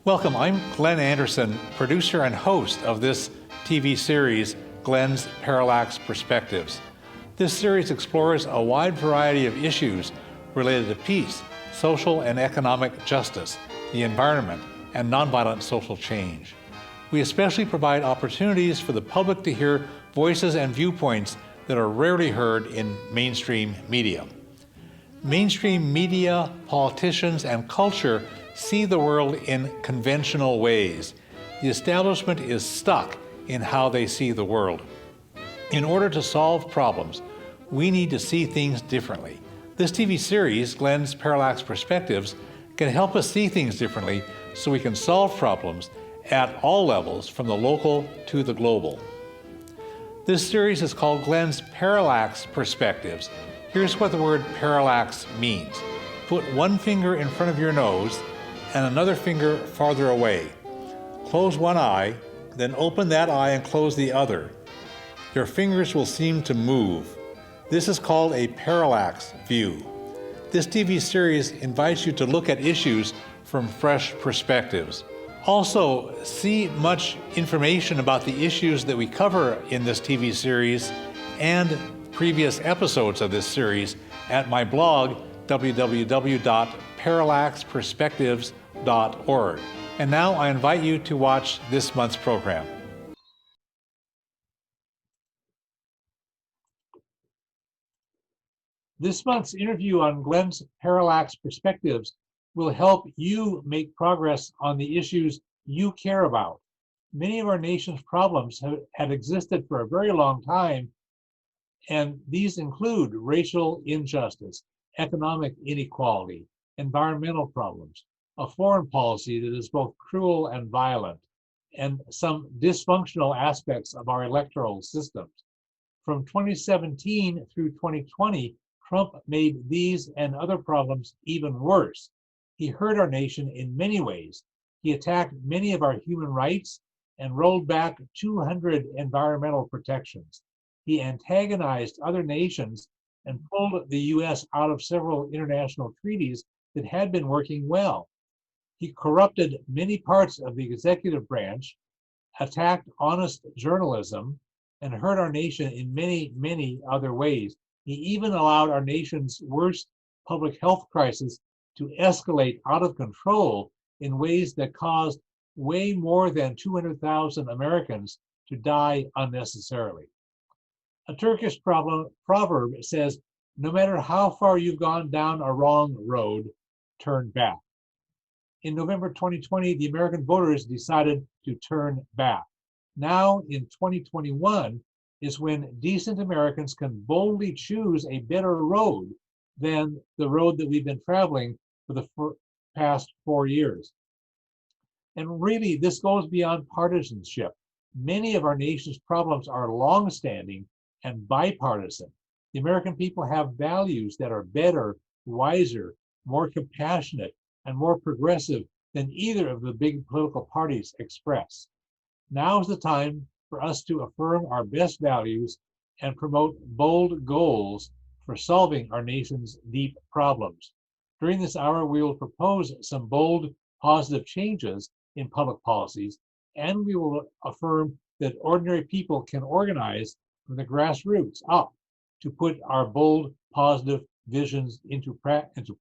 Welcome, I'm Glen Anderson, producer and host of this TV series, Glen's Parallax Perspectives. This series explores a wide variety of issues related to peace, social and economic justice, the environment, and nonviolent social change. We especially provide opportunities for the public to hear voices and viewpoints that are rarely heard in mainstream media. Mainstream media, politicians, and culture see the world in conventional ways. The establishment is stuck in how they see the world. In order to solve problems, we need to see things differently. This TV series, Glen's Parallax Perspectives, can help us see things differently so we can solve problems at all levels, from the local to the global. This series is called Glen's Parallax Perspectives. Here's what the word parallax means. Put one finger in front of your nose and another finger farther away. Close one eye, then open that eye and close the other. Your fingers will seem to move. This is called a parallax view. This TV series invites you to look at issues from fresh perspectives. Also, see much information about the issues that we cover in this TV series and previous episodes of this series at my blog, www.parallaxperspectives.org. And now I invite you to watch this month's program. This month's interview on Glen's Parallax Perspectives will help you make progress on the issues you care about. Many of our nation's problems have existed for a very long time, and these include racial injustice, economic inequality, environmental problems, a foreign policy that is both cruel and violent, and some dysfunctional aspects of our electoral systems. From 2017 through 2020, Trump made these and other problems even worse. He hurt our nation in many ways. He attacked many of our human rights and rolled back 200 environmental protections. He antagonized other nations and pulled the U.S. out of several international treaties that had been working well. He corrupted many parts of the executive branch, attacked honest journalism, and hurt our nation in many, many other ways. He even allowed our nation's worst public health crisis to escalate out of control in ways that caused way more than 200,000 Americans to die unnecessarily. A Turkish proverb says, no matter how far you've gone down a wrong road, turn back. In November 2020, the American voters decided to turn back. Now, in 2021, is when decent Americans can boldly choose a better road than the road that we've been traveling for the past 4 years. And really, this goes beyond partisanship. Many of our nation's problems are long-standing and bipartisan. The American people have values that are better, wiser, more compassionate, and more progressive than either of the big political parties express. Now is the time for us to affirm our best values and promote bold goals for solving our nation's deep problems. During this hour, we will propose some bold, positive changes in public policies, and we will affirm that ordinary people can organize from the grassroots up to put our bold, positive visions into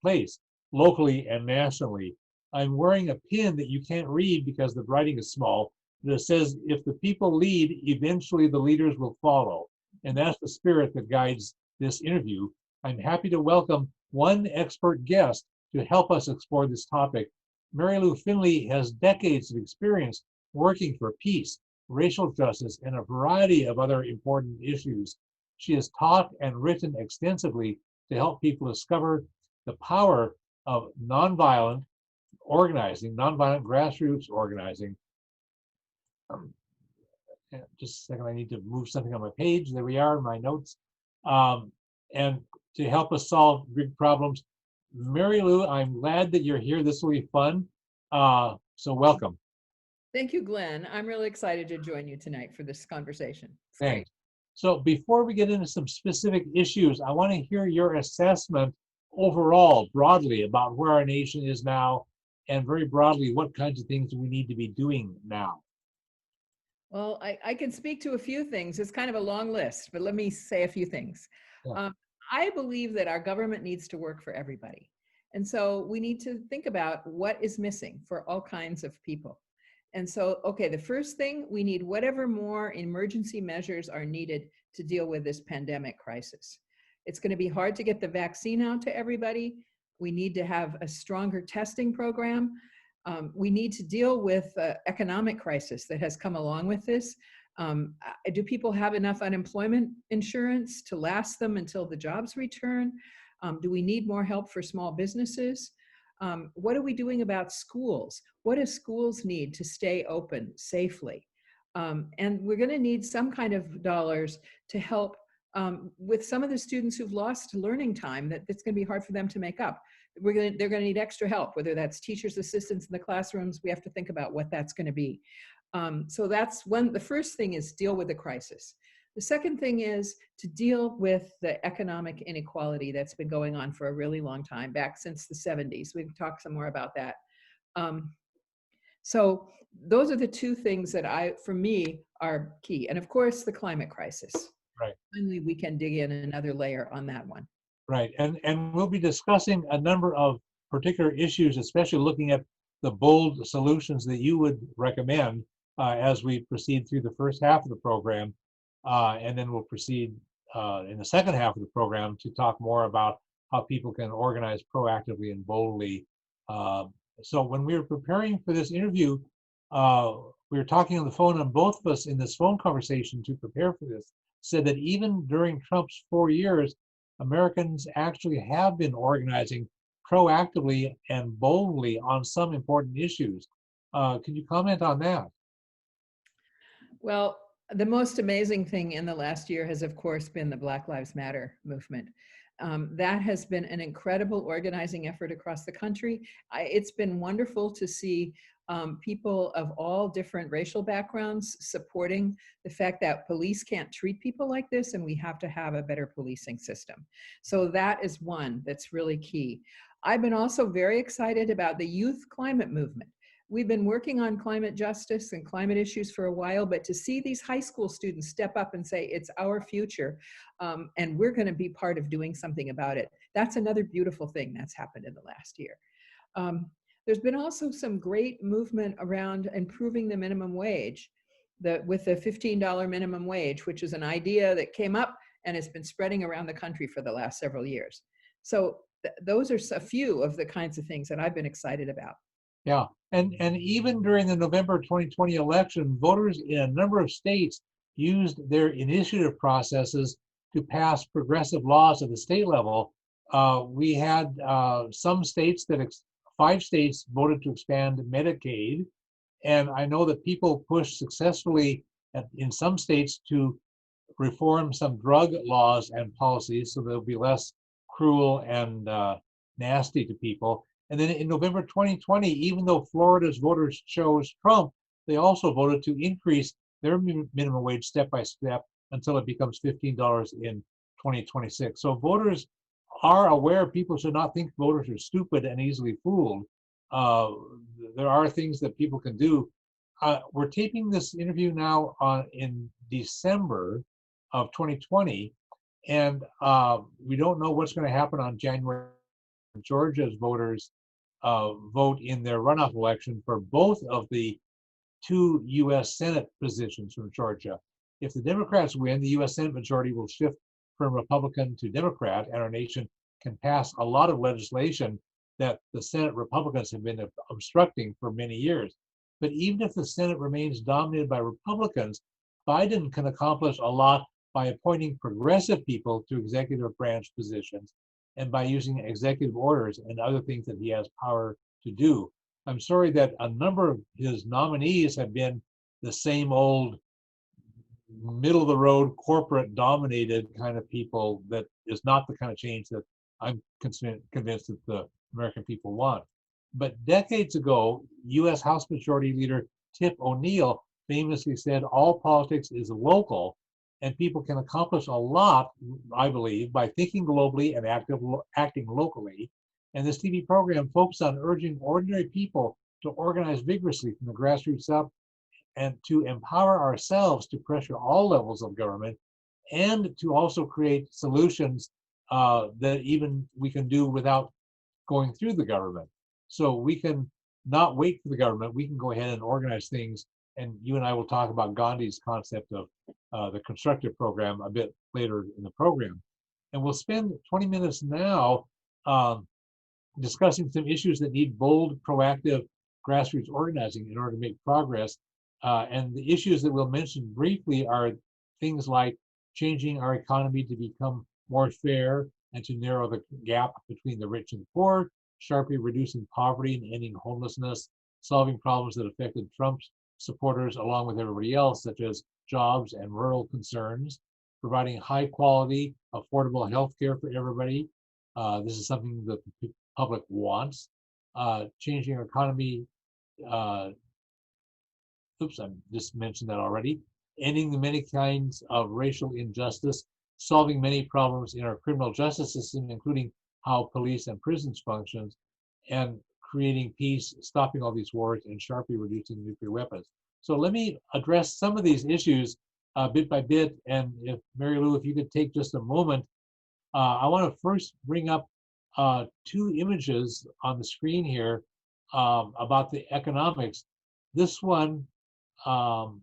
place, locally and nationally. I'm wearing a pin that you can't read because the writing is small, that says, if the people lead, eventually the leaders will follow. And that's the spirit that guides this interview. I'm happy to welcome one expert guest to help us explore this topic. Mary Lou Finley has decades of experience working for peace, racial justice, and a variety of other important issues. She has taught and written extensively to help people discover the power of nonviolent organizing, nonviolent grassroots organizing. Just a second, I need to move something on my page. There we are, my notes. And to help us solve big problems. Mary Lou, I'm glad that you're here. This will be fun. So welcome. Thank you, Glenn. I'm really excited to join you tonight for this conversation. Thanks. So before we get into some specific issues, I want to hear your assessment overall, broadly, about where our nation is now and very broadly, what kinds of things do we need to be doing now? Well, I can speak to a few things. It's kind of a long list, but let me say a few things. Yeah. I believe that our government needs to work for everybody. And so we need to think about what is missing for all kinds of people. And so, okay, the first thing, we need whatever more emergency measures are needed to deal with this pandemic crisis. It's going to be hard to get the vaccine out to everybody. We need to have a stronger testing program. We need to deal with economic crisis that has come along with this. Do people have enough unemployment insurance to last them until the jobs return? Do we need more help for small businesses? What are we doing about schools? What do schools need to stay open safely? And we're going to need some kind of dollars to help with some of the students who've lost learning time that it's going to be hard for them to make up. They're going to need extra help, whether that's teachers, assistants in the classrooms. We have to think about what that's going to be. So that's one. The first thing is deal with the crisis. The second thing is to deal with the economic inequality that's been going on for a really long time, back since the 70s. We can talk some more about that. So those are the two things that for me, are key. And of course, the climate crisis. Right. Finally, we can dig in another layer on that one. Right, and we'll be discussing a number of particular issues, especially looking at the bold solutions that you would recommend as we proceed through the first half of the program, and then we'll proceed in the second half of the program to talk more about how people can organize proactively and boldly. So when we were preparing for this interview, we were talking on the phone, and both of us in this phone conversation to prepare for this said that even during Trump's 4 years, Americans actually have been organizing proactively and boldly on some important issues. Can you comment on that? Well, the most amazing thing in the last year has, of course, been the Black Lives Matter movement. That has been an incredible organizing effort across the country. It's been wonderful to see people of all different racial backgrounds supporting the fact that police can't treat people like this, and we have to have a better policing system. So that is one that's really key. I've been also very excited about the youth climate movement. We've been working on climate justice and climate issues for a while, but to see these high school students step up and say, it's our future, and we're going to be part of doing something about it, that's another beautiful thing that's happened in the last year. There's been also some great movement around improving the minimum wage, with the $15 minimum wage, which is an idea that came up and has been spreading around the country for the last several years. So those are a few of the kinds of things that I've been excited about. Yeah, and even during the November 2020 election, voters in a number of states used their initiative processes to pass progressive laws at the state level. We had some states 5 states voted to expand Medicaid, and I know that people pushed successfully in some states to reform some drug laws and policies so they'll be less cruel and nasty to people. And then in November 2020, even though Florida's voters chose Trump, they also voted to increase their minimum wage step by step until it becomes $15 in 2026. So voters are aware. People should not think voters are stupid and easily fooled. There are things that people can do. We're taping this interview now in December of 2020, and we don't know what's going to happen on January. Georgia's voters vote in their runoff election for both of the 2 U.S. Senate positions from Georgia. If the Democrats win, the U.S. Senate majority will shift from Republican to Democrat, and our nation can pass a lot of legislation that the Senate Republicans have been obstructing for many years. But even if the Senate remains dominated by Republicans, Biden can accomplish a lot by appointing progressive people to executive branch positions and by using executive orders and other things that he has power to do. I'm sorry that a number of his nominees have been the same old middle of the road corporate dominated kind of people that is not the kind of change that I'm convinced that the American people want. But decades ago, US House Majority Leader Tip O'Neill famously said all politics is local, and people can accomplish a lot, I believe, by thinking globally and acting locally. And this TV program focuses on urging ordinary people to organize vigorously from the grassroots up and to empower ourselves to pressure all levels of government and to also create solutions that even we can do without going through the government. So we can not wait for the government. We can go ahead and organize things. And you and I will talk about Gandhi's concept of the constructive program a bit later in the program. And we'll spend 20 minutes now discussing some issues that need bold, proactive grassroots organizing in order to make progress. And the issues that we'll mention briefly are things like changing our economy to become more fair and to narrow the gap between the rich and poor, sharply reducing poverty and ending homelessness, solving problems that affected Trump's supporters along with everybody else, such as jobs and rural concerns, providing high quality, affordable health care for everybody. This is something that the public wants. Changing our economy, oops, I just mentioned that already. Ending the many kinds of racial injustice, solving many problems in our criminal justice system, including how police and prisons functions, and creating peace, stopping all these wars, and sharply reducing nuclear weapons. So let me address some of these issues bit by bit. And if Mary Lou, if you could take just a moment, I want to first bring up two images on the screen here about the economics. This one, let's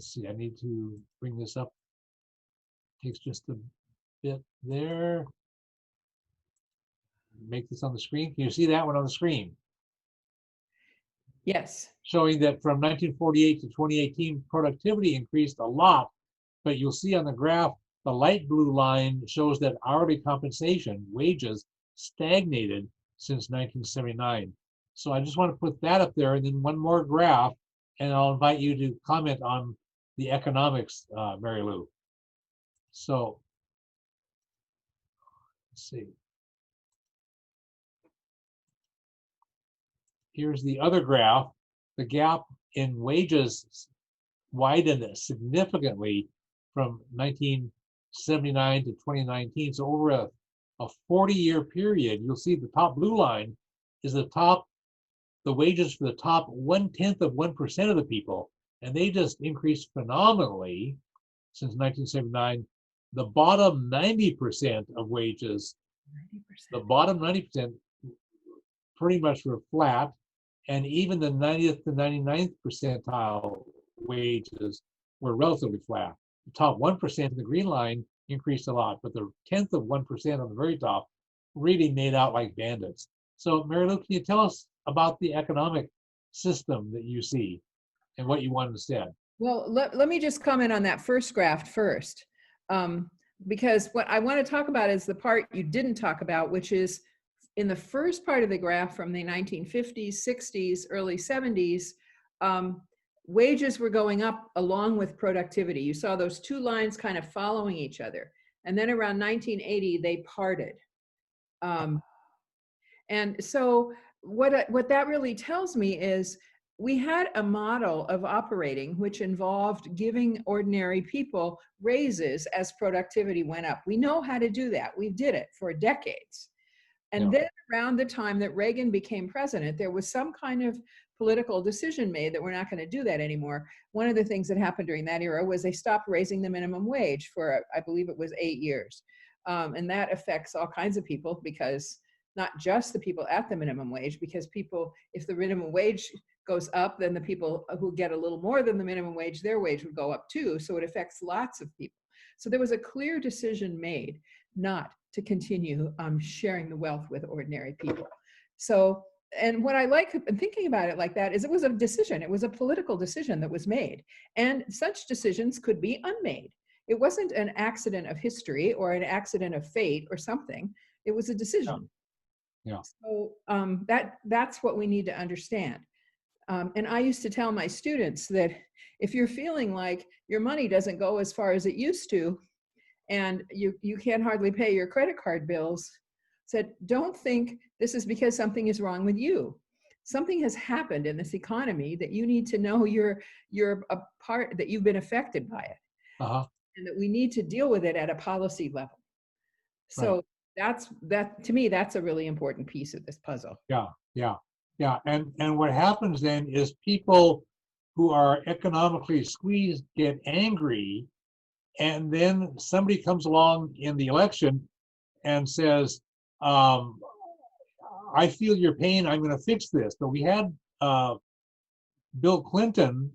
see, I need to bring this up. Takes just a bit there. Make this on the screen. Can you see that one on the screen? Yes. Showing that from 1948 to 2018, productivity increased a lot, but you'll see on the graph, the light blue line shows that hourly compensation, wages, stagnated since 1979. So I just want to put that up there, and then one more graph, and I'll invite you to comment on the economics, Mary Lou. So, let's see. Here's the other graph. The gap in wages widened significantly from 1979 to 2019. So over a 40-year period, you'll see the top blue line is the wages for the top 1/10 of 1% of the people, and they just increased phenomenally since 1979. The bottom 90% of wages, 90%. The bottom 90% pretty much were flat, and even the 90th to 99th percentile wages were relatively flat. The top 1% in the green line increased a lot, but the 10th of 1% on the very top really made out like bandits. So Mary Lou, can you tell us about the economic system that you see and what you want instead? Well, let me just comment on that first graph first, because what I want to talk about is the part you didn't talk about, which is in the first part of the graph from the 1950s, 60s, early 70s, wages were going up along with productivity. You saw those two lines kind of following each other. And then around 1980, they parted. And so what that really tells me is we had a model of operating which involved giving ordinary people raises as productivity went up. We know how to do that. We did it for decades. And then around the time that Reagan became president, there was some kind of political decision made that we're not going to do that anymore. One of the things that happened during that era was they stopped raising the minimum wage for, I believe it was 8 years. And that affects all kinds of people, because not just the people at the minimum wage, because people, if the minimum wage goes up, then the people who get a little more than the minimum wage, their wage would go up too. So it affects lots of people. So there was a clear decision made not to continue sharing the wealth with ordinary people. So, and what I like in thinking about it like that is it was a decision. It was a political decision that was made. And such decisions could be unmade. It wasn't an accident of history or an accident of fate or something. It was a decision. Yeah. So that's what we need to understand. And I used to tell my students that if you're feeling like your money doesn't go as far as it used to, and you can't hardly pay your credit card bills, said, don't think this is because something is wrong with you. Something has happened in this economy that you need to know you're a part, that you've been affected by it. And that we need to deal with it at a policy level. So that to me, that's a really important piece of this puzzle. Yeah, yeah, yeah. And what happens then is people who are economically squeezed get angry, and then somebody comes along in the election and says, um, I feel your pain, I'm going to fix this. But we had Bill Clinton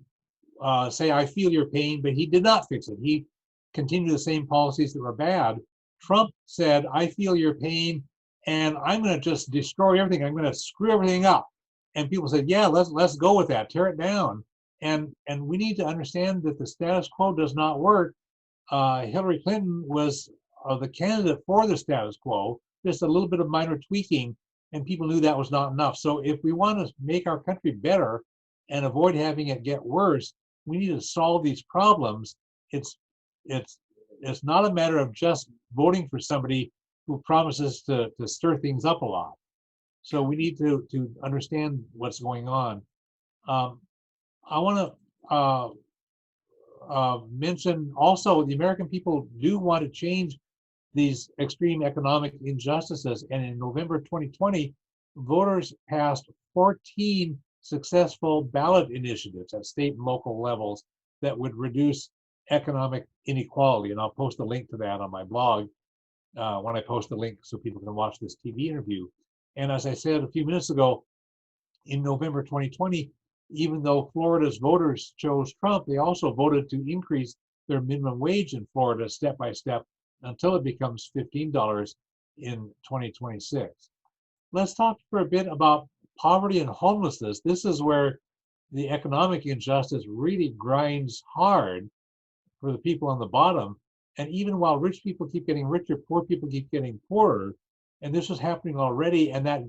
say, I feel your pain, but he did not fix it. He continued the same policies that were bad. Trump said, I feel your pain, and I'm going to just destroy everything. I'm going to screw everything up. And people said, yeah, let's go with that, tear it down. And we need to understand that the status quo does not work. Hillary Clinton was the candidate for the status quo, just a little bit of minor tweaking, and people knew that was not enough. So if we want to make our country better and avoid having it get worse, we need to solve these problems. It's not a matter of just voting for somebody who promises to stir things up a lot. So we need to understand what's going on. I want to mention also the American people do want to change these extreme economic injustices. And in November 2020, voters passed 14 successful ballot initiatives at state and local levels that would reduce economic inequality. And I'll post a link to that on my blog when I post the link so people can watch this TV interview. And as I said a few minutes ago, in November 2020, even though Florida's voters chose Trump, they also voted to increase their minimum wage in Florida step by step until it becomes $15 in 2026. Let's talk for a bit about poverty and homelessness. This is where the economic injustice really grinds hard for the people on the bottom. And even while rich people keep getting richer, poor people keep getting poorer. And this was happening already, and that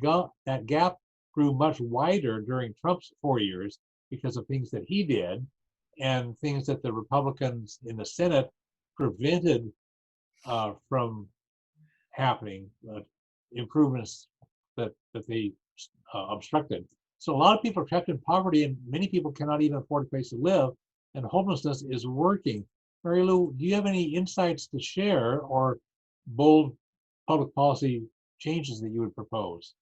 gap grew much wider during Trump's 4 years because of things that he did and things that the Republicans in the Senate prevented from happening, improvements that they obstructed. So a lot of people are trapped in poverty, and many people cannot even afford a place to live, and homelessness is working. Mary Lou, do you have any insights to share or bold public policy changes that you would propose?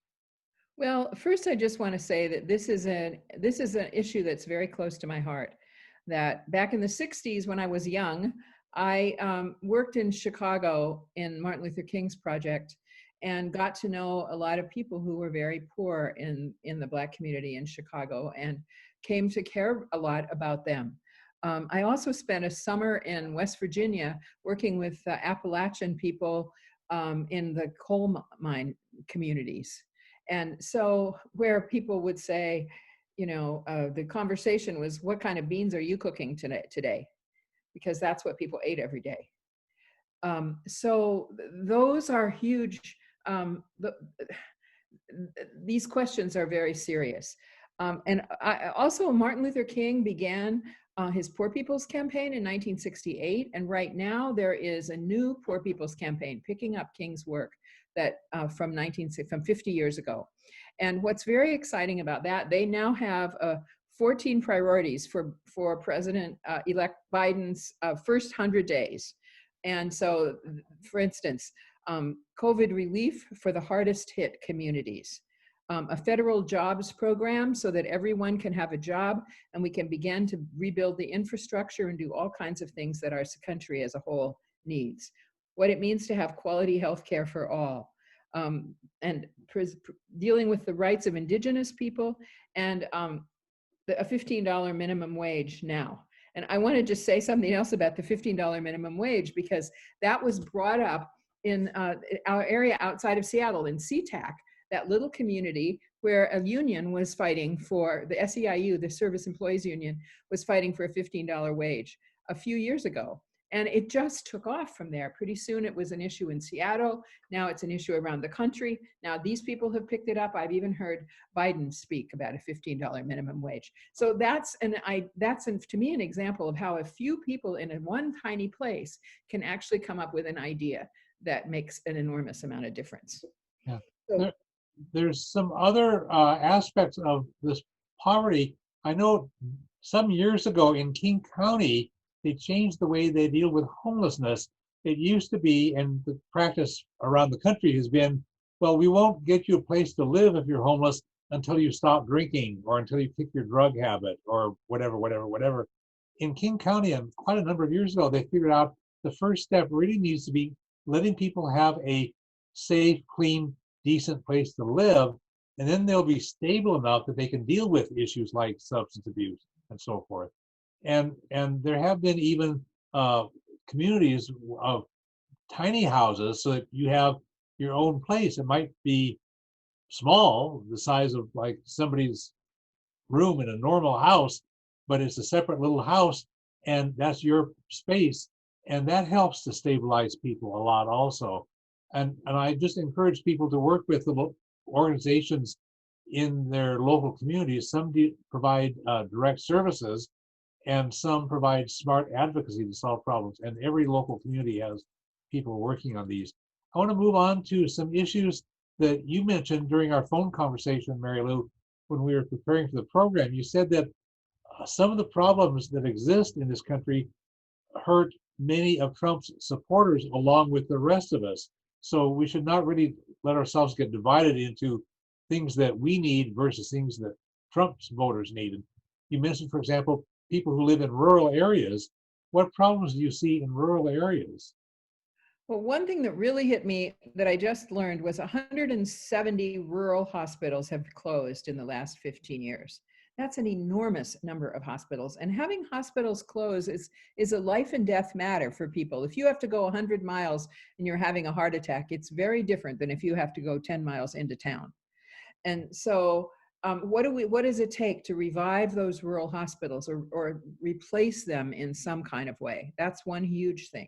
Well, first, I just want to say that this is an issue that's very close to my heart. That back in the 60s, when I was young, I worked in Chicago in Martin Luther King's project and got to know a lot of people who were very poor in the Black community in Chicago and came to care a lot about them. I also spent a summer in West Virginia working with Appalachian people in the coal mine communities. And so where people would say, you know, the conversation was, what kind of beans are you cooking today? Because that's what people ate every day. So those are huge. These questions are very serious. And also Martin Luther King began his Poor People's Campaign in 1968. And right now there is a new Poor People's Campaign picking up King's work that from 50 years ago. And what's very exciting about that, they now have 14 priorities for President-elect Biden's first 100 days. And so, for instance, COVID relief for the hardest hit communities, a federal jobs program so that everyone can have a job and we can begin to rebuild the infrastructure and do all kinds of things that our country as a whole needs. What it means to have quality health care for all, and dealing with the rights of indigenous people, and a $15 minimum wage now. And I want to just say something else about the $15 minimum wage, because that was brought up in our area outside of Seattle, in SeaTac, that little community where a union was fighting for, the SEIU, the Service Employees Union, was fighting for a $15 wage a few years ago. And it just took off from there. Pretty soon it was an issue in Seattle. Now it's an issue around the country. Now these people have picked it up. I've even heard Biden speak about a $15 minimum wage. So that's to me an example of how a few people in one tiny place can actually come up with an idea that makes an enormous amount of difference. Yeah. So, there's some other aspects of this poverty. I know some years ago in King County, they changed the way they deal with homelessness. It used to be, and the practice around the country has been, well, we won't get you a place to live if you're homeless until you stop drinking or until you kick your drug habit or whatever, whatever, whatever. In King County, quite a number of years ago, they figured out the first step really needs to be letting people have a safe, clean, decent place to live, and then they'll be stable enough that they can deal with issues like substance abuse and so forth. And there have been even communities of tiny houses so that you have your own place. It might be small, the size of like somebody's room in a normal house, but it's a separate little house, and that's your space. And that helps to stabilize people a lot also. And I just encourage people to work with the organizations in their local communities. Some provide direct services, and some provide smart advocacy to solve problems. And every local community has people working on these. I want to move on to some issues that you mentioned during our phone conversation, Mary Lou, when we were preparing for the program. You said that some of the problems that exist in this country hurt many of Trump's supporters along with the rest of us. So we should not really let ourselves get divided into things that we need versus things that Trump's voters need. You mentioned, for example, people who live in rural areas. What problems do you see in rural areas? Well, one thing that really hit me that I just learned was 170 rural hospitals have closed in the last 15 years. That's an enormous number of hospitals. And having hospitals close is a life and death matter for people. If you have to go 100 miles and you're having a heart attack, it's very different than if you have to go 10 miles into town. And so what does it take to revive those rural hospitals or replace them in some kind of way? That's one huge thing.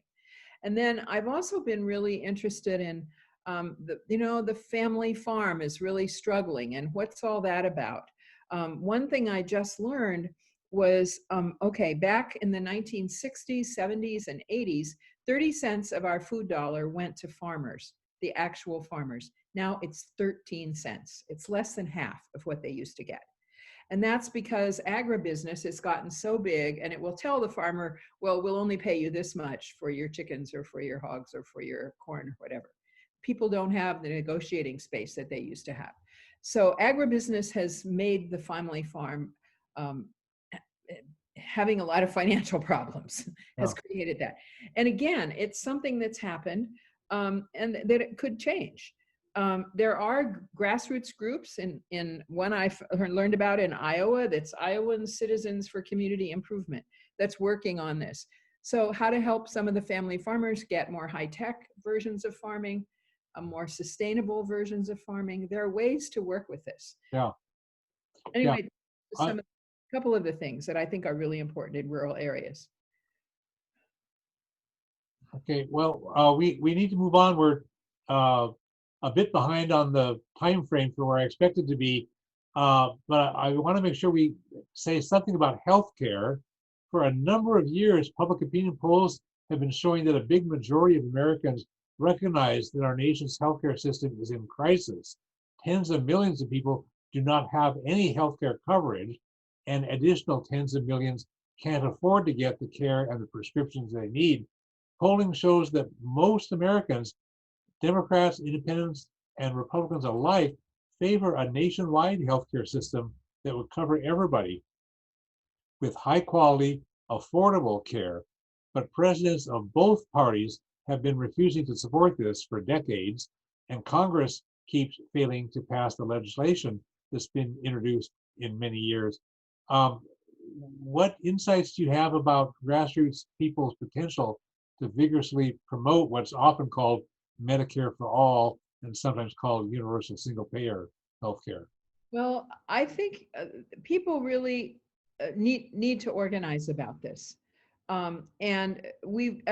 And then I've also been really interested in the family farm is really struggling, and what's all that about? One thing I just learned was, back in the 1960s, 70s, and 80s, 30 cents of our food dollar went to farmers, the actual farmers. Now it's 13 cents. It's less than half of what they used to get. And that's because agribusiness has gotten so big, and it will tell the farmer, well, we'll only pay you this much for your chickens or for your hogs or for your corn or whatever. People don't have the negotiating space that they used to have. So agribusiness has made the family farm having a lot of financial problems, has created that. And again, it's something that's happened and that it could change. There are grassroots groups in one I've learned about in Iowa, that's Iowan Citizens for Community Improvement, that's working on this. So how to help some of the family farmers get more high-tech versions of farming, more sustainable versions of farming. There are ways to work with this. Yeah. Anyway, Yeah. A couple of the things that I think are really important in rural areas. Okay, well, we need to move on. We're a bit behind on the time frame for where I expected to be, but I want to make sure we say something about healthcare. For a number of years, public opinion polls have been showing that a big majority of Americans recognize that our nation's healthcare system is in crisis. Tens of millions of people do not have any healthcare coverage, and additional tens of millions can't afford to get the care and the prescriptions they need. Polling shows that most Americans, Democrats, Independents, and Republicans alike, favor a nationwide healthcare system that would cover everybody with high quality, affordable care. But presidents of both parties have been refusing to support this for decades, and Congress keeps failing to pass the legislation that's been introduced in many years. What insights do you have about grassroots people's potential to vigorously promote what's often called Medicare for all and sometimes called universal single payer healthcare? Well, I think people really need to organize about this. And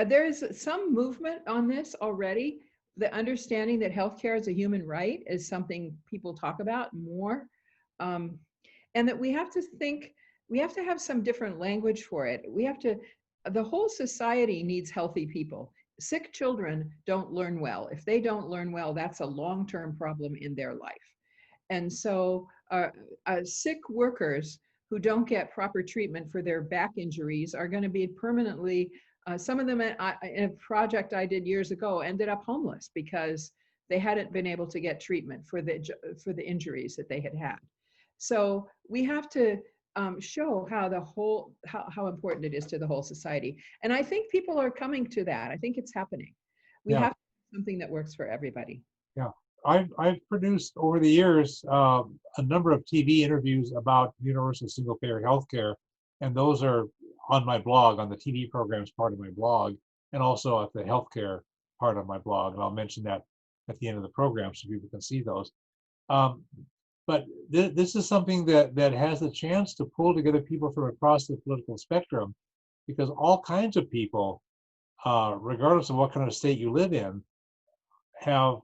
there's some movement on this already. The understanding that healthcare is a human right is something people talk about more. And that we have to have some different language for it. The whole society needs healthy people. Sick children don't learn well. If they don't learn well, that's a long-term problem in their life. And so sick workers who don't get proper treatment for their back injuries are going to be permanently Some of them in a project I did years ago ended up homeless because they hadn't been able to get treatment for the injuries that they had had. So we have to show how how important it is to the whole society. And I think people are coming to that. I think it's happening. We Yeah, have to do something that works for everybody. yeah. I've produced over the years a number of TV interviews about universal single payer healthcare, and those are on my blog, on the TV programs part of my blog, and also at the healthcare part of my blog. And I'll mention that at the end of the program so people can see those. Um, but this is something that has the chance to pull together people from across the political spectrum, because all kinds of people, regardless of what kind of state you live in, have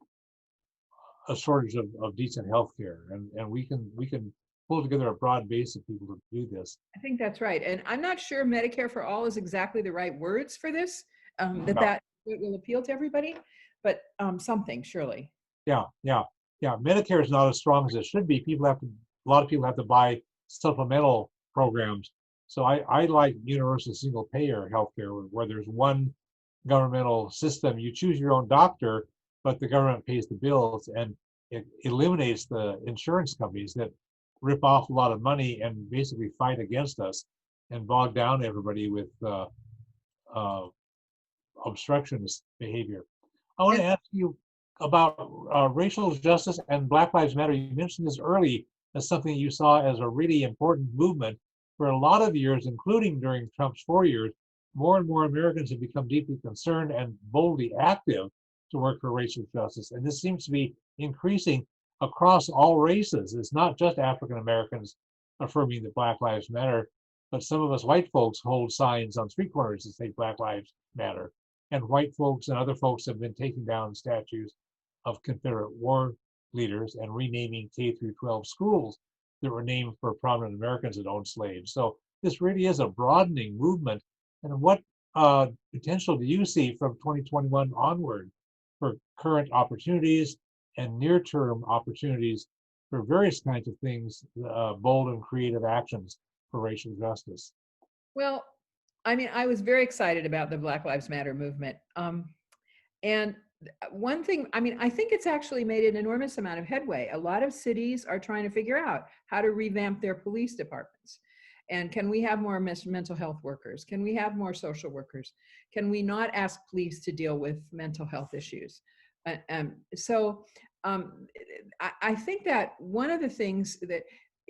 a shortage of decent health care, and we can pull together a broad base of people to do this. I think that's right. And I'm not sure Medicare for all is exactly the right words for this, that Yeah, it will appeal to everybody, but something surely. yeah, yeah, yeah. Medicare is not as strong as it should be. A lot of people have to buy supplemental programs. So I like universal single payer healthcare where there's one governmental system. You choose your own doctor, but the government pays the bills, and it eliminates the insurance companies that rip off a lot of money and basically fight against us and bog down everybody with uh, obstructionist behavior. I want And to ask you about racial justice and Black Lives Matter. You mentioned this early as something you saw as a really important movement. For a lot of years, including during Trump's 4 years, more and more Americans have become deeply concerned and boldly active to work for racial justice. And this seems to be increasing across all races. It's not just African Americans affirming that Black Lives Matter, but some of us white folks hold signs on street corners that say Black Lives Matter. And white folks and other folks have been taking down statues of Confederate war leaders and renaming K through 12 schools that were named for prominent Americans that owned slaves. So this really is a broadening movement. And what potential do you see from 2021 onward for current opportunities and near-term opportunities for various kinds of things, bold and creative actions for racial justice? well, I mean, I was very excited about the Black Lives Matter movement. And one thing, I mean, I think it's actually made an enormous amount of headway. A lot of cities are trying to figure out how to revamp their police departments. And can we have more mental health workers? Can we have more social workers? Can we not ask police to deal with mental health issues? So I think that one of the things that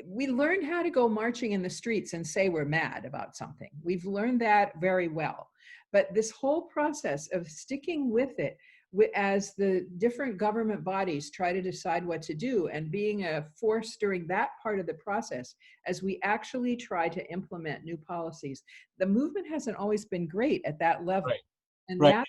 we learned how to go marching in the streets and say we're mad about something. We've learned that very well. But this whole process of sticking with it as the different government bodies try to decide what to do and being a force during that part of the process as we actually try to implement new policies. The movement hasn't always been great at that level. Right, And right. that,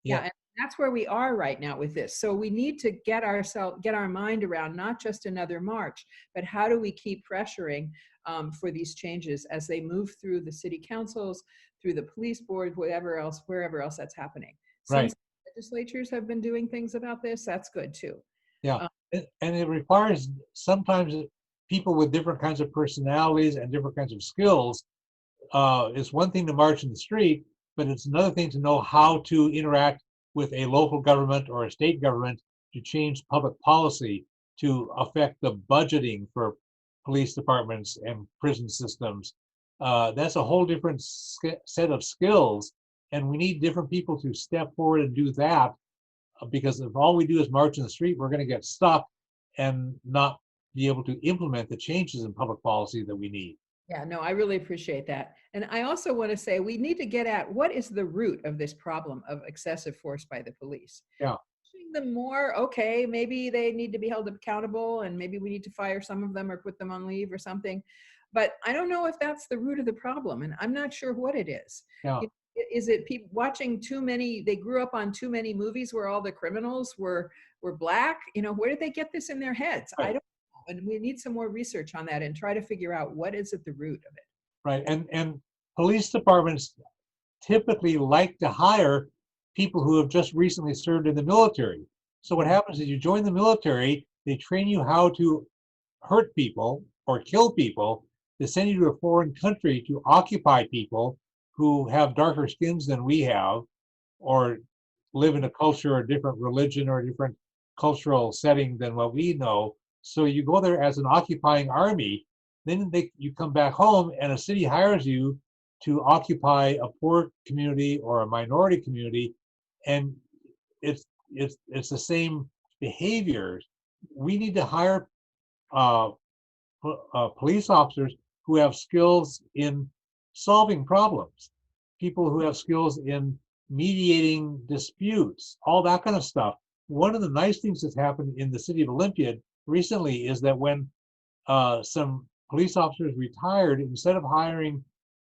yeah, Yeah, and that's where we are right now with this. So we need to get our mind around not just another march, but how do we keep pressuring for these changes as they move through the city councils, through the police board, wherever else that's happening. Some right. legislatures have been doing things about this. That's good too. Yeah. Um, And it requires sometimes people with different kinds of personalities and different kinds of skills. It's one thing to march in the street, but it's another thing to know how to interact with a local government or a state government to change public policy to affect the budgeting for police departments and prison systems. That's a whole different set of skills, and we need different people to step forward and do that, because if all we do is march in the street, we're going to get stuck and not be able to implement the changes in public policy that we need. Yeah, no, I really appreciate that. And I also want to say we need to get at what is the root of this problem of excessive force by the police. Yeah, Pushing them more, okay, maybe they need to be held accountable and maybe we need to fire some of them or put them on leave or something. But I don't know if that's the root of the problem, and I'm not sure what it is. yeah, Is it people watching too many, they grew up on too many movies where all the criminals were black? Where did they get this in their heads? I right, don't know. And we need some more research on that and try to figure out what is at the root of it. right. And police departments typically like to hire people who have just recently served in the military. So what happens is you join the military, they train you how to hurt people or kill people. They send you to a foreign country to occupy people who have darker skins than we have, or live in a culture or a different religion or a different cultural setting than what we know. So you go there as an occupying army, then you come back home and a city hires you to occupy a poor community or a minority community, and it's the same behaviors. We need to hire uh, police officers who have skills in solving problems, people who have skills in mediating disputes, all that kind of stuff. One of the nice things that's happened in the city of Olympia recently is that when some police officers retired, instead of hiring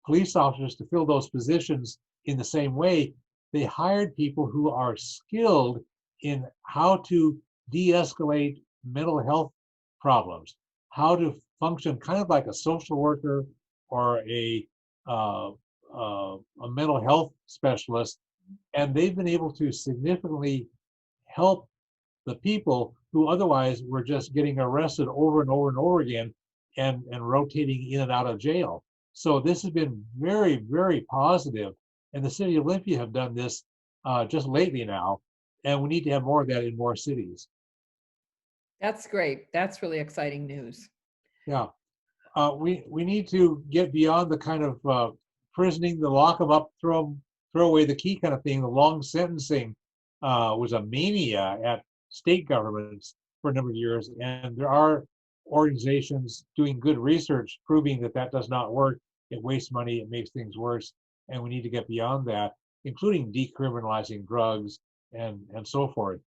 police officers to fill those positions in the same way, they hired people who are skilled in how to de-escalate mental health problems, how to function kind of like a social worker or uh, a mental health specialist, and they've been able to significantly help the people who otherwise were just getting arrested over and over and over again and rotating in and out of jail. So this has been very, very positive, and the city of Olympia have done this just lately now, and we need to have more of that in more cities. That's great. That's really exciting news. Yeah, we need to get beyond the kind of prisoning, the lock them up, throw away the key kind of thing. The long sentencing was a mania at state governments for a number of years, and there are organizations doing good research proving that that does not work. It wastes money, it makes things worse, and we need to get beyond that, including decriminalizing drugs and so forth.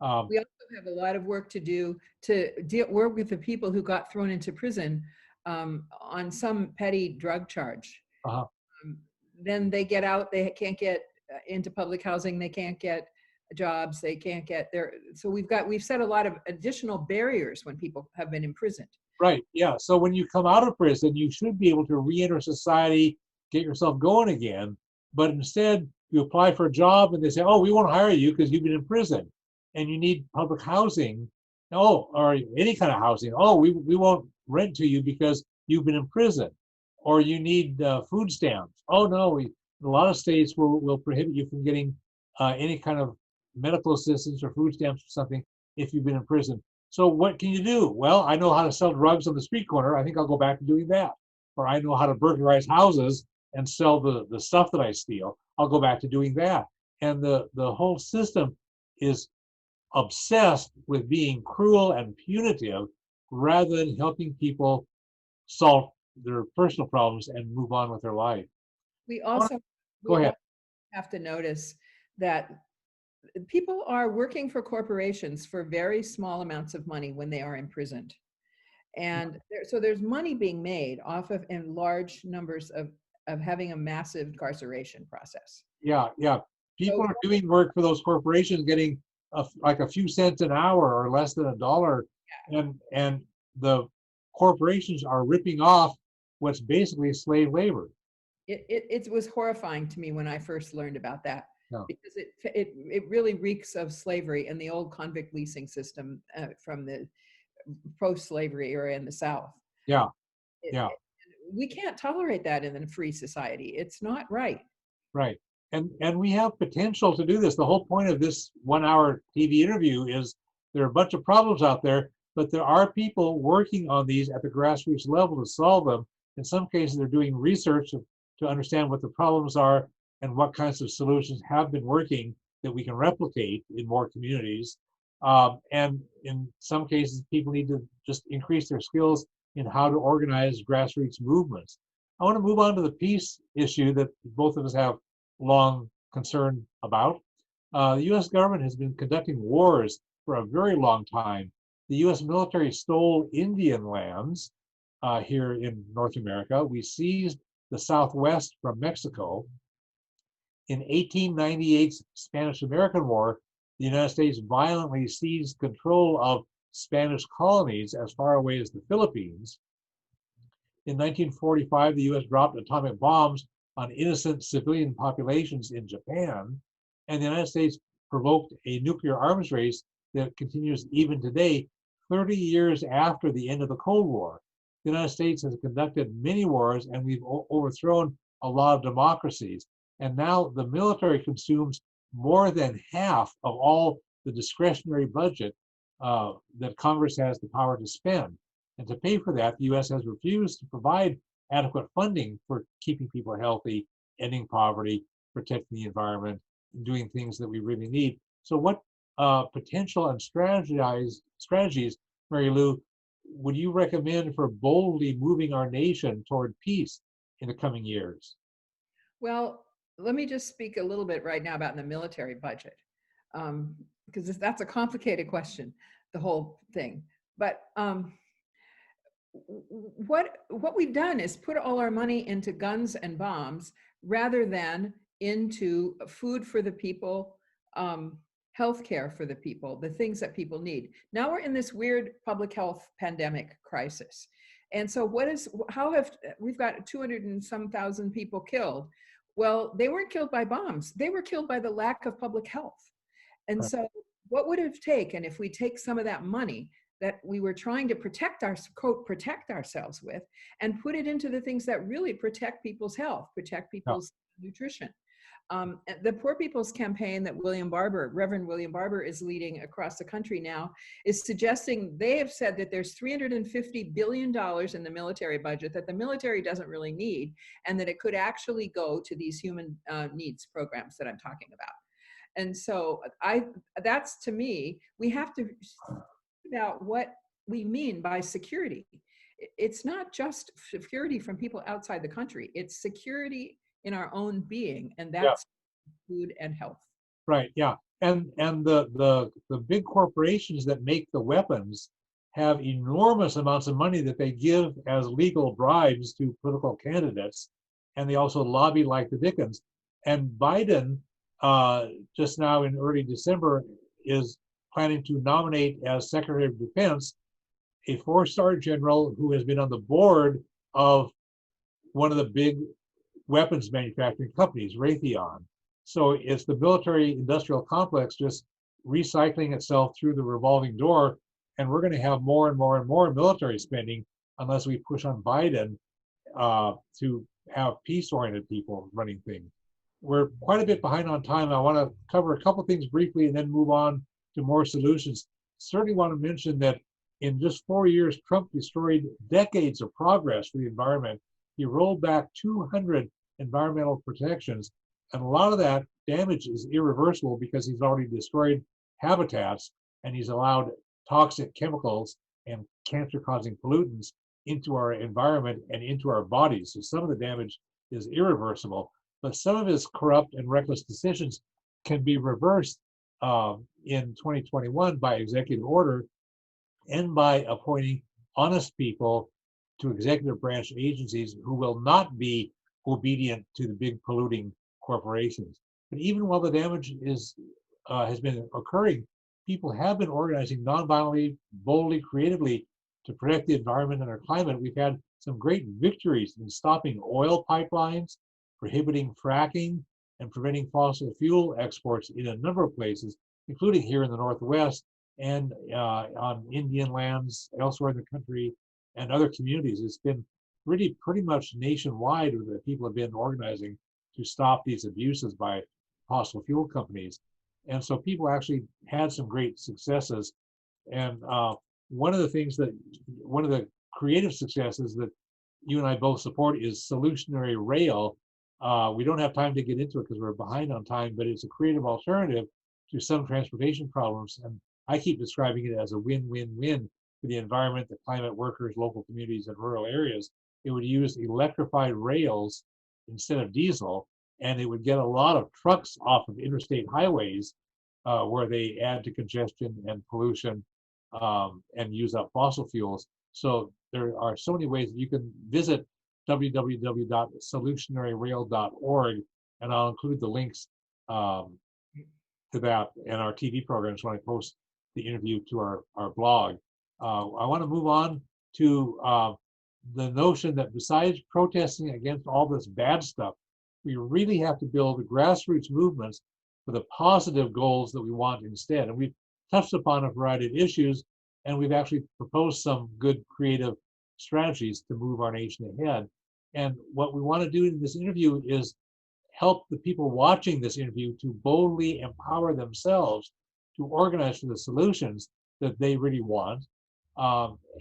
We also have a lot of work to do to work with the people who got thrown into prison on some petty drug charge. uh, Um, then they get out, they can't get into public housing, they can't get jobs, they can't get there. So we've set a lot of additional barriers when people have been imprisoned. Right, yeah. So when you come out of prison, you should be able to re-enter society, get yourself going again. But instead, you apply for a job and they say, oh, we won't hire you because you've been in prison and you need public housing. Oh, or any kind of housing. Oh, we won't rent to you because you've been in prison. Or you need food stamps. Oh, no, a lot of states will prohibit you from getting any kind of medical assistance or food stamps or something if you've been in prison. So what can you do? Well, I know how to sell drugs on the street corner. I think I'll go back to doing that. Or I know how to burglarize houses and sell the stuff that I steal. I'll go back to doing that. And the whole system is obsessed with being cruel and punitive rather than helping people solve their personal problems and move on with their life. We Go also ahead. have to notice that people are working for corporations for very small amounts of money when they are imprisoned. And so there's money being made off of in large numbers of having a massive incarceration process. Yeah, yeah. People So, are doing work for those corporations, getting like a few cents an hour or less than $1, and the corporations are ripping off what's basically slave labor. it was horrifying to me when I first learned about that, Yeah, because it really reeks of slavery and the old convict leasing system from the pro-slavery era in the South. yeah, It, yeah. it, we can't tolerate that in a free society. It's not right. Right. And we have potential to do this. The whole point of this 1 hour TV interview is there are a bunch of problems out there, but there are people working on these at the grassroots level to solve them. In some cases, they're doing research to understand what the problems are and what kinds of solutions have been working that we can replicate in more communities. And in some cases, people need to just increase their skills in how to organize grassroots movements. I want to move on to the peace issue that both of us have long concern about. The US government has been conducting wars for a very long time. The US military stole Indian lands here in North America. We seized the Southwest from Mexico. In 1898's Spanish-American War, the United States violently seized control of Spanish colonies as far away as the Philippines. In 1945, the US dropped atomic bombs on innocent civilian populations in Japan, and the United States provoked a nuclear arms race that continues even today, 30 years after the end of the Cold War. The United States has conducted many wars, and we've overthrown a lot of democracies. And now the military consumes more than half of all the discretionary budget that Congress has the power to spend. And to pay for that, the US has refused to provide adequate funding for keeping people healthy, ending poverty, protecting the environment, and doing things that we really need. So what potential and strategies, Mary Lou, would you recommend for boldly moving our nation toward peace in the coming years? Well, let me just speak a little bit right now about the military budget, because that's a complicated question, the whole thing. But what we've done is put all our money into guns and bombs rather than into food for the people, healthcare for the people, the things that people need. Now we're in this weird public health pandemic crisis. And so we've got 200 and some thousand people killed. Well, they weren't killed by bombs. They were killed by the lack of public health. And so what would it have taken if we take some of that money that we were trying to protect ourselves with and put it into the things that really protect people's health, protect people's nutrition? The Poor People's Campaign that Reverend William Barber is leading across the country now is suggesting, they have said that there's $350 billion in the military budget that the military doesn't really need, and that it could actually go to these human needs programs that I'm talking about. And so that's, to me, we have to think about what we mean by security. It's not just security from people outside the country, it's security in our own being, and that's food and health. Right. Yeah. And the big corporations that make the weapons have enormous amounts of money that they give as legal bribes to political candidates, and they also lobby like the Dickens. And Biden, just now in early December, is planning to nominate as Secretary of Defense a 4-star general who has been on the board of one of the big weapons manufacturing companies, Raytheon. So it's the military industrial complex just recycling itself through the revolving door. And we're going to have more and more and more military spending unless we push on Biden to have peace-oriented people running things. We're quite a bit behind on time. I want to cover a couple things briefly and then move on to more solutions. Certainly want to mention that in just 4 years, Trump destroyed decades of progress for the environment. He rolled back 200 environmental protections, and a lot of that damage is irreversible because he's already destroyed habitats and he's allowed toxic chemicals and cancer-causing pollutants into our environment and into our bodies. So some of the damage is irreversible, but some of his corrupt and reckless decisions can be reversed in 2021 by executive order and by appointing honest people to executive branch agencies who will not be obedient to the big polluting corporations. But even while the damage has been occurring, people have been organizing nonviolently, boldly, creatively to protect the environment and our climate. We've had some great victories in stopping oil pipelines, prohibiting fracking, and preventing fossil fuel exports in a number of places, including here in the Northwest and on Indian lands elsewhere in the country and other communities. It's been really pretty much nationwide that people have been organizing to stop these abuses by fossil fuel companies. And so people actually had some great successes. And one of the creative successes that you and I both support is Solutionary Rail. We don't have time to get into it because we're behind on time, but it's a creative alternative to some transportation problems. And I keep describing it as a win-win-win for the environment, the climate, workers, local communities, and rural areas. It would use electrified rails instead of diesel, and it would get a lot of trucks off of interstate highways where they add to congestion and pollution and use up fossil fuels. So there are so many ways that you can visit www.solutionaryrail.org, and I'll include the links to that and our TV programs when I post the interview to our blog. I want to move on to the notion that besides protesting against all this bad stuff, we really have to build grassroots movements for the positive goals that we want instead. And we've touched upon a variety of issues, and we've actually proposed some good creative strategies to move our nation ahead. And what we want to do in this interview is help the people watching this interview to boldly empower themselves to organize for the solutions that they really want.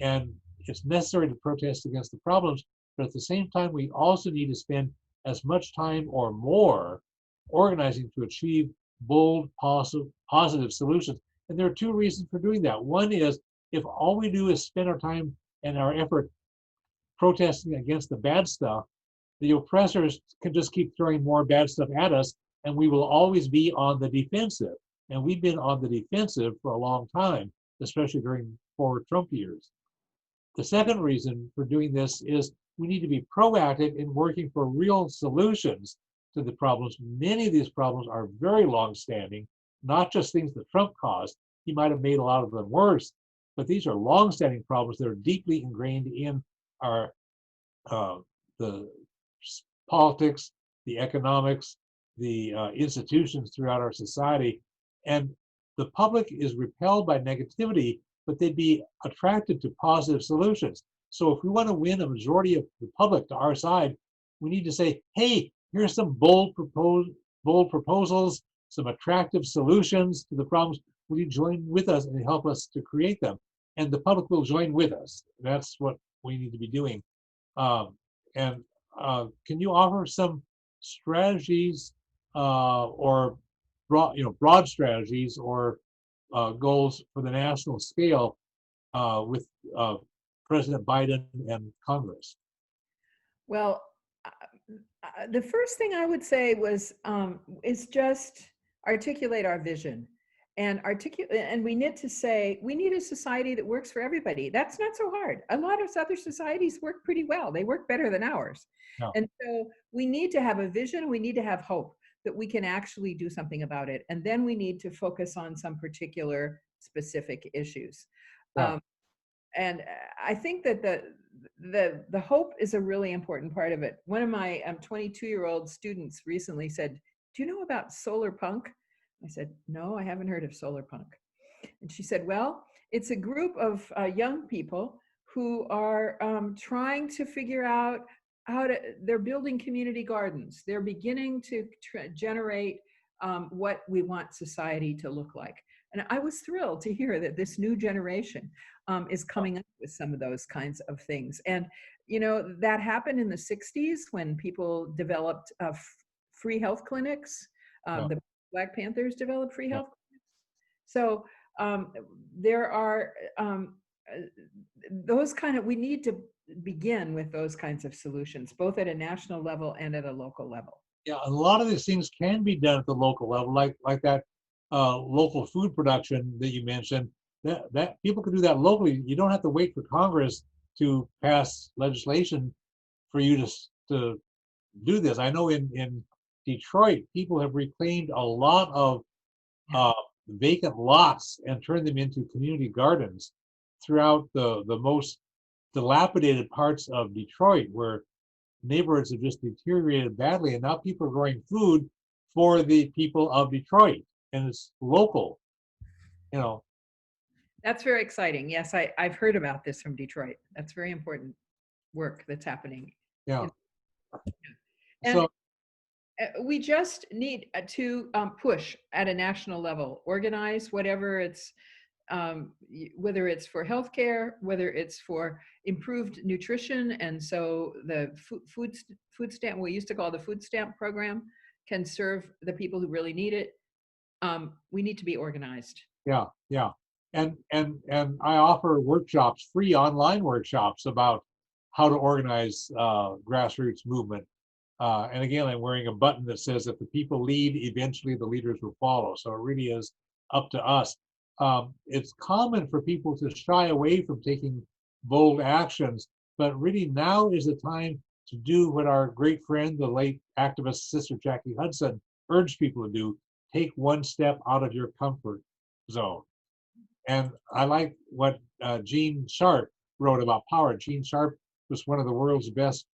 And it's necessary to protest against the problems, but at the same time, we also need to spend as much time or more organizing to achieve bold, positive solutions. And there are two reasons for doing that. One is if all we do is spend our time and our effort protesting against the bad stuff, the oppressors can just keep throwing more bad stuff at us, and we will always be on the defensive. And we've been on the defensive for a long time, especially during 4 Trump years. The second reason for doing this is we need to be proactive in working for real solutions to the problems. Many of these problems are very long-standing, not just things that Trump caused. He might have made a lot of them worse, but these are long-standing problems that are deeply ingrained in our the politics, the economics, the institutions throughout our society. And the public is repelled by negativity, but they'd be attracted to positive solutions. So if we want to win a majority of the public to our side, we need to say, hey, here's some bold proposals, some attractive solutions to the problems. Will you join with us and help us to create them? And the public will join with us. That's what we need to be doing. And can you offer some strategies or broad strategies or goals for the national scale with President Biden and Congress? Well, the first thing I would say is just articulate our vision and we need to say we need a society that works for everybody. That's not so hard. A lot of other societies work pretty well. They work better than ours. Yeah. And so we need to have a vision. We need to have hope that we can actually do something about it. And then we need to focus on some particular specific issues. Yeah. And I think that the hope is a really important part of it. One of my 22-year-old students recently said, "Do you know about solar punk?" I said, "No, I haven't heard of solar punk." And she said, "Well, it's a group of young people who are trying to figure out they're building community gardens. They're beginning to generate what we want society to look like." And I was thrilled to hear that this new generation is coming up with some of those kinds of things. And, that happened in the 60s when people developed free health clinics. The Black Panthers developed free health clinics. So there are we need to begin with those kinds of solutions, both at a national level and at a local level. Yeah, a lot of these things can be done at the local level, like that local food production that you mentioned. That people can do that locally. You don't have to wait for Congress to pass legislation for you to do this. I know in Detroit, people have reclaimed a lot of vacant lots and turned them into community gardens throughout the most dilapidated parts of Detroit, where neighborhoods have just deteriorated badly, and now people are growing food for the people of Detroit, and it's local. That's very exciting. Yes, I've heard about this from Detroit. That's very important work that's happening. Yeah. And So we just need to push at a national level, organize whatever it's, whether it's for healthcare, whether it's for improved nutrition. And so the food stamp, we used to call the food stamp program, can serve the people who really need it. We need to be organized. Yeah. And I offer workshops, free online workshops about how to organize grassroots movement. And again, I'm wearing a button that says that the people lead, eventually the leaders will follow. So it really is up to us. It's common for people to shy away from taking bold actions, but really now is the time to do what our great friend, the late activist Sister Jackie Hudson, urged people to do: take one step out of your comfort zone. And I like what Gene Sharp wrote about power. Gene Sharp was one of the world's best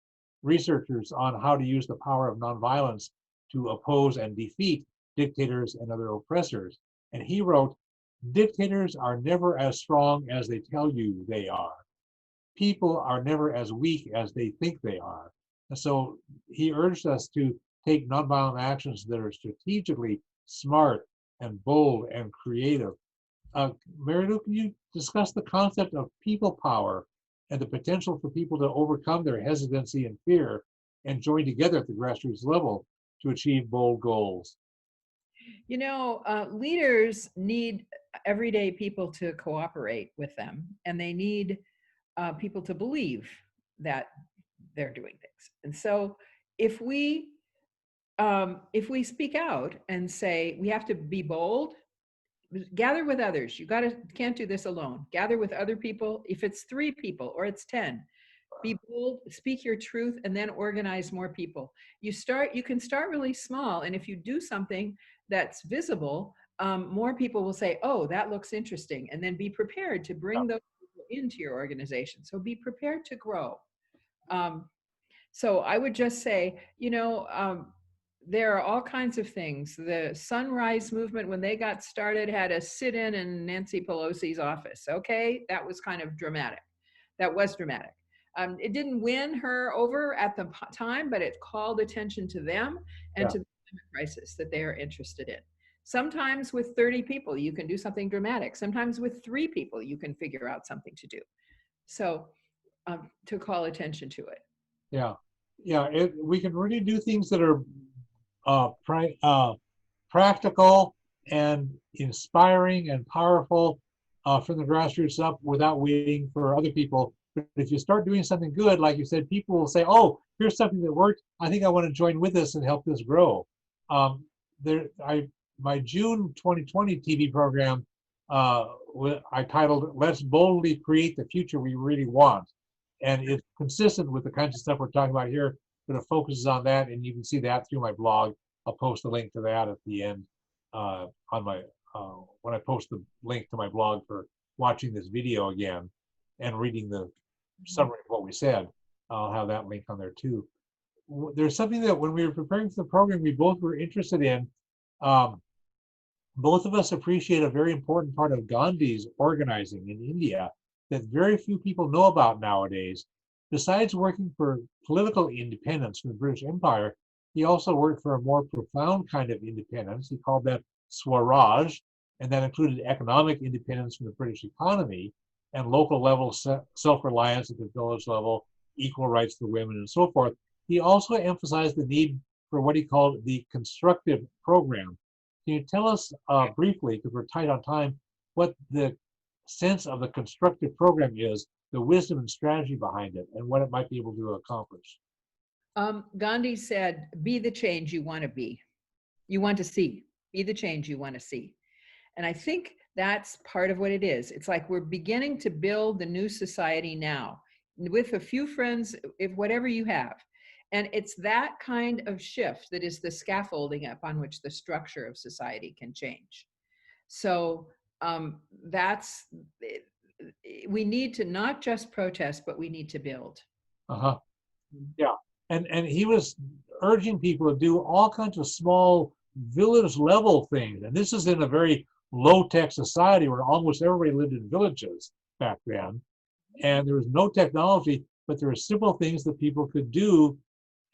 researchers on how to use the power of nonviolence to oppose and defeat dictators and other oppressors. And he wrote, "Dictators are never as strong as they tell you they are. People are never as weak as they think they are. And so he urged us to take nonviolent actions that are strategically smart and bold and creative. Mary Lou, can you discuss the concept of people power and the potential for people to overcome their hesitancy and fear and join together at the grassroots level to achieve bold goals? You know, leaders need everyday people to cooperate with them, and they need people to believe that they're doing things. And so, if we speak out and say we have to be bold, gather with others. You can't do this alone. Gather with other people. If it's 3 people or it's 10, be bold, speak your truth, and then organize more people. You can start really small, and if you do something that's visible, more people will say, oh, that looks interesting, and then be prepared to bring those people into your organization. So be prepared to grow. So I would just say, there are all kinds of things. The Sunrise Movement, when they got started, had a sit-in in Nancy Pelosi's office. Okay, that was kind of dramatic. That was dramatic. It didn't win her over at the time, but it called attention to them and Yeah. to the climate crisis that they are interested in. Sometimes with 30 people, you can do something dramatic. Sometimes with 3 people, you can figure out something to do. So to call attention to it. Yeah, yeah. We can really do things that are practical and inspiring and powerful from the grassroots up without waiting for other people. But if you start doing something good, like you said, people will say, "Oh, here's something that worked. I think I want to join with this and help this grow." Um, my June 2020 TV program, I titled "Let's Boldly Create the Future We Really Want," and it's consistent with the kinds of stuff we're talking about here, but it focuses on that, and you can see that through my blog. I'll post a link to that at the end on my when I post the link to my blog for watching this video again and reading the summary of what we said. I'll have that link on there too. There's something that when we were preparing for the program, we both were interested in. Both of us appreciate a very important part of Gandhi's organizing in India that very few people know about nowadays. Besides working for political independence from the British Empire, he also worked for a more profound kind of independence. He called that Swaraj, and that included economic independence from the British economy and local level self-reliance at the village level, equal rights for women, and so forth. He also emphasized the need for what he called the constructive program. Can you tell us briefly, because we're tight on time, what the sense of the constructive program is, the wisdom and strategy behind it, and what it might be able to accomplish? Gandhi said, be the change you want to be. You want to see. Be the change you want to see. And I think that's part of what it is. It's like we're beginning to build the new society now with a few friends, if whatever you have. And it's that kind of shift that is the scaffolding upon which the structure of society can change. So we need to not just protest, but we need to build. Uh-huh. Yeah. And he was urging people to do all kinds of small village level things. And this is in a very low tech society where almost everybody lived in villages back then. And there was no technology, but there were simple things that people could do.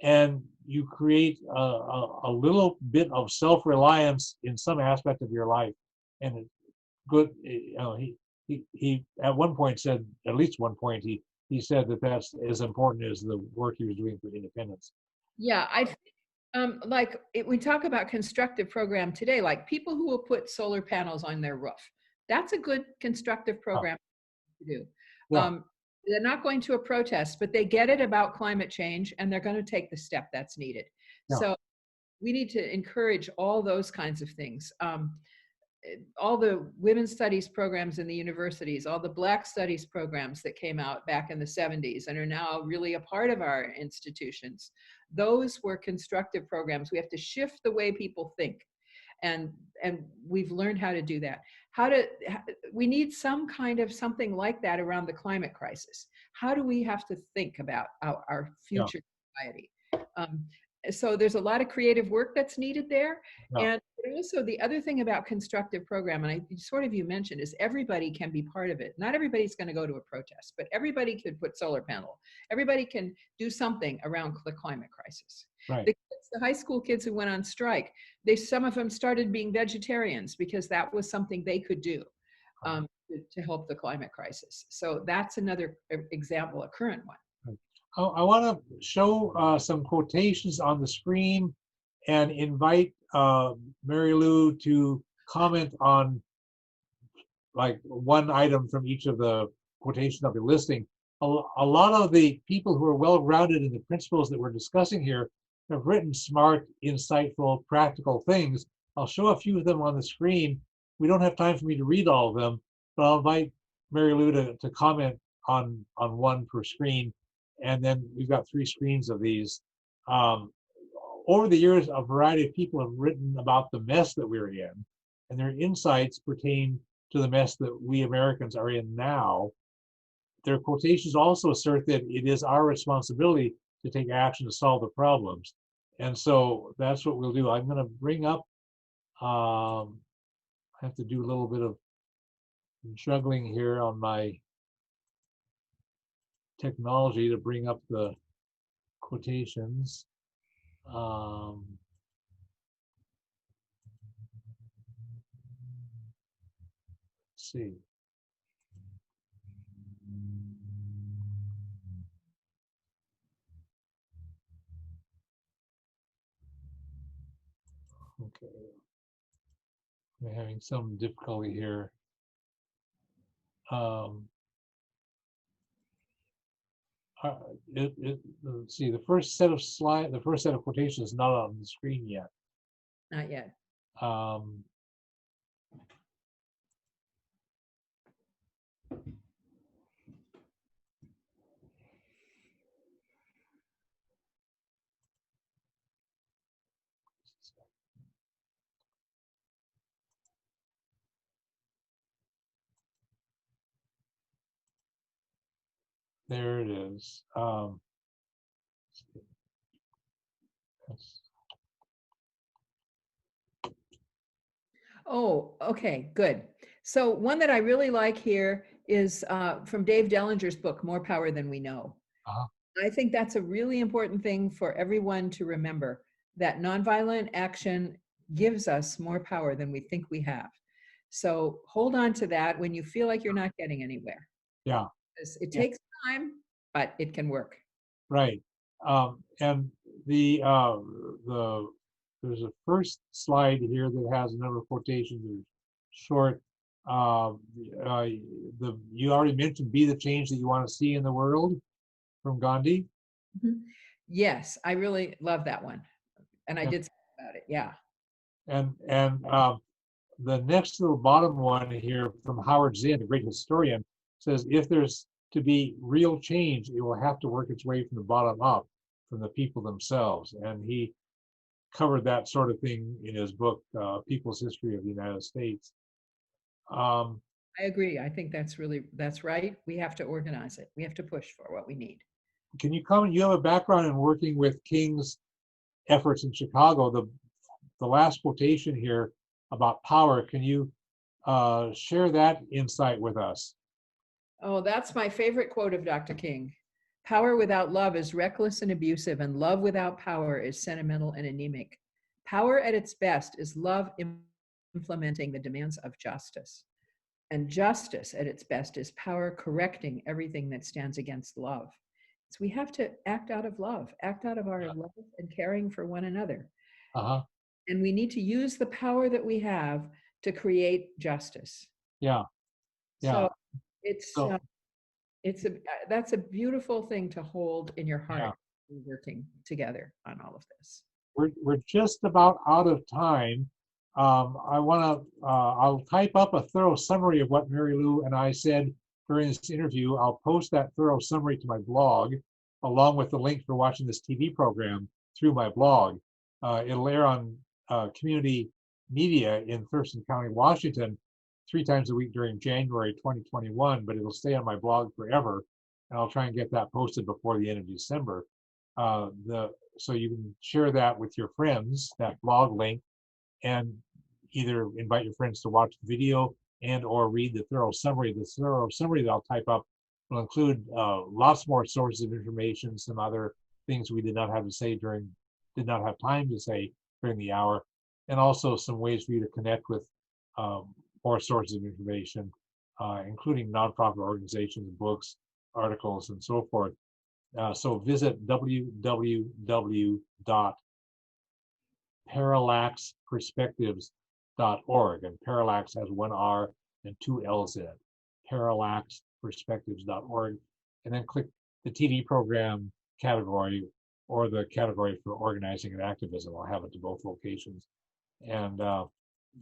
And you create a little bit of self-reliance in some aspect of your life. And it's good, he at one point said, at least one point, he said that that's as important as the work he was doing for independence. Yeah, I think we talk about constructive program today, like people who will put solar panels on their roof. That's a good constructive program to do. Yeah. They're not going to a protest, but they get it about climate change and they're going to take the step that's needed. Yeah. So we need to encourage all those kinds of things. All the women's studies programs in the universities, all the Black studies programs that came out back in the 70s and are now really a part of our institutions, those were constructive programs. We have to shift the way people think. And we've learned how to do that. We need some kind of something like that around the climate crisis. How do we have to think about our future society? So there's a lot of creative work that's needed there. Yeah. And also the other thing about constructive program, and you mentioned, is everybody can be part of it. Not everybody's going to go to a protest, but everybody could put solar panel. Everybody can do something around the climate crisis. Right. The high school kids who went on strike, some of them started being vegetarians because that was something they could do to help the climate crisis. So that's another example, a current one. I want to show some quotations on the screen and invite Mary Lou to comment on like one item from each of the quotations I'll be listing. A lot of the people who are well-grounded in the principles that we're discussing here have written smart, insightful, practical things. I'll show a few of them on the screen. We don't have time for me to read all of them, but I'll invite Mary Lou to comment on one per screen. And then we've got 3 screens of these. Over the years, a variety of people have written about the mess that we're in, and their insights pertain to the mess that we Americans are in now. Their quotations also assert that it is our responsibility to take action to solve the problems. And so that's what we'll do. I'm going to bring up, I have to do a little bit of juggling here on my technology to bring up the quotations. Let's see. Okay. I'm having some difficulty here. Let's see, the first set of quotations is not on the screen yet. Not yet. There it is. Oh, okay, good. So one that I really like here is from Dave Dellinger's book, More Power Than We Know. Uh-huh. I think that's a really important thing for everyone to remember, that nonviolent action gives us more power than we think we have. So hold on to that when you feel like you're not getting anywhere. Yeah. It takes time, but it can work. Right. And there's a first slide here that has a number of quotations that are short. You already mentioned "Be the change that you want to see in the world" from Gandhi. Mm-hmm. Yes, I really love that one, and I did something about it. Yeah. And the next to the bottom one here from Howard Zinn, the great historian, says if there's to be real change, it will have to work its way from the bottom up, from the people themselves. And he covered that sort of thing in his book, People's History of the United States. I agree. I think that's right. We have to organize it. We have to push for what we need. Can you comment? You have a background in working with King's efforts in Chicago. The last quotation here about power, can you share that insight with us? Oh, that's my favorite quote of Dr. King. Power without love is reckless and abusive, and love without power is sentimental and anemic. Power at its best is love implementing the demands of justice. And justice at its best is power correcting everything that stands against love. So we have to act out of love, act out of our love and caring for one another. Uh-huh. And we need to use the power that we have to create justice. Yeah. Yeah. So that's a beautiful thing to hold in your heart. Yeah. Working together on all of this. We're just about out of time. I'll type up a thorough summary of what Mary Lou and I said during this interview. I'll post that thorough summary to my blog, along with the link for watching this TV program through my blog. It'll air on community media in Thurston County, Washington, 3 times a week during January 2021, but it'll stay on my blog forever, and I'll try and get that posted before the end of December. The so you can share that with your friends, that blog link, and either invite your friends to watch the video and or read the thorough summary. The thorough summary that I'll type up will include lots more sources of information, some other things we did not have time to say during the hour, and also some ways for you to connect with more sources of information, including nonprofit organizations, books, articles, and so forth. So visit www.parallaxperspectives.org, and Parallax has one R and two L's in it. Parallaxperspectives.org, and then click the TV program category or the category for organizing and activism. I'll have it to both locations. And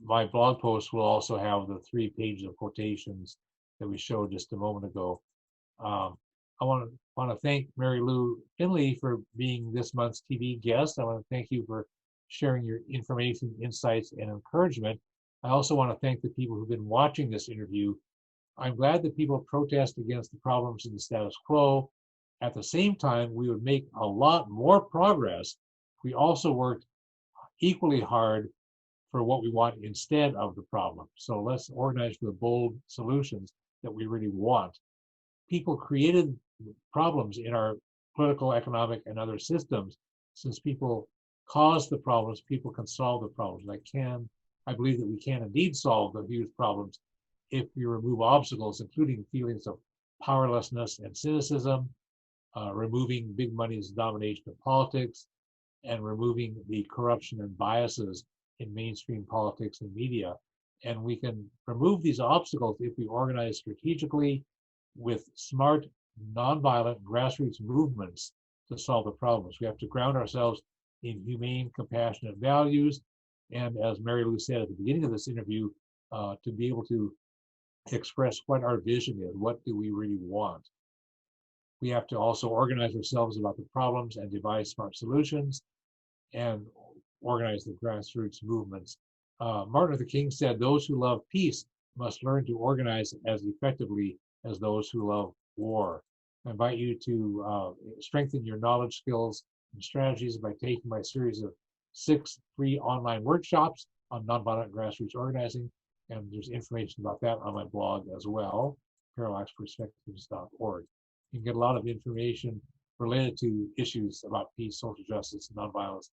my blog post will also have the 3 pages of quotations that we showed just a moment ago. I want to thank Mary Lou Finley for being this month's TV guest. I want to thank you for sharing your information, insights, and encouragement. I also want to thank the people who've been watching this interview. I'm glad that people protest against the problems in the status quo. At the same time, we would make a lot more progress if we also worked equally hard for what we want instead of the problem. So let's organize for the bold solutions that we really want. People created problems in our political, economic, and other systems. Since people cause the problems, people can solve the problems. I believe that we can indeed solve the huge problems if we remove obstacles, including feelings of powerlessness and cynicism, removing big money's domination of politics, and removing the corruption and biases in mainstream politics and media. And we can remove these obstacles if we organize strategically with smart, nonviolent grassroots movements to solve the problems. We have to ground ourselves in humane, compassionate values. And as Mary Lou said at the beginning of this interview, to be able to express what our vision is, what do we really want? We have to also organize ourselves about the problems and devise smart solutions and organize the grassroots movements. Martin Luther King said, "Those who love peace must learn to organize as effectively as those who love war." I invite you to strengthen your knowledge, skills, and strategies by taking my series of 6 free online workshops on nonviolent grassroots organizing. And there's information about that on my blog as well, parallaxperspectives.org. You can get a lot of information related to issues about peace, social justice, and nonviolence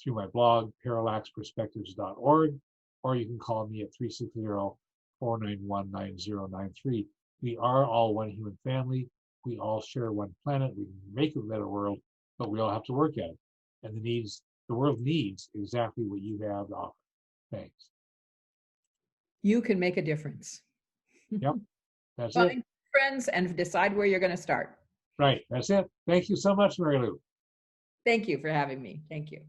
through my blog, parallaxperspectives.org, or you can call me at 360-491-9093. We are all one human family. We all share one planet. We can make a better world, but we all have to work at it. And the world needs exactly what you have to offer. Thanks. You can make a difference. Yep, that's it. Find friends and decide where you're going to start. Right, that's it. Thank you so much, Mary Lou. Thank you for having me. Thank you.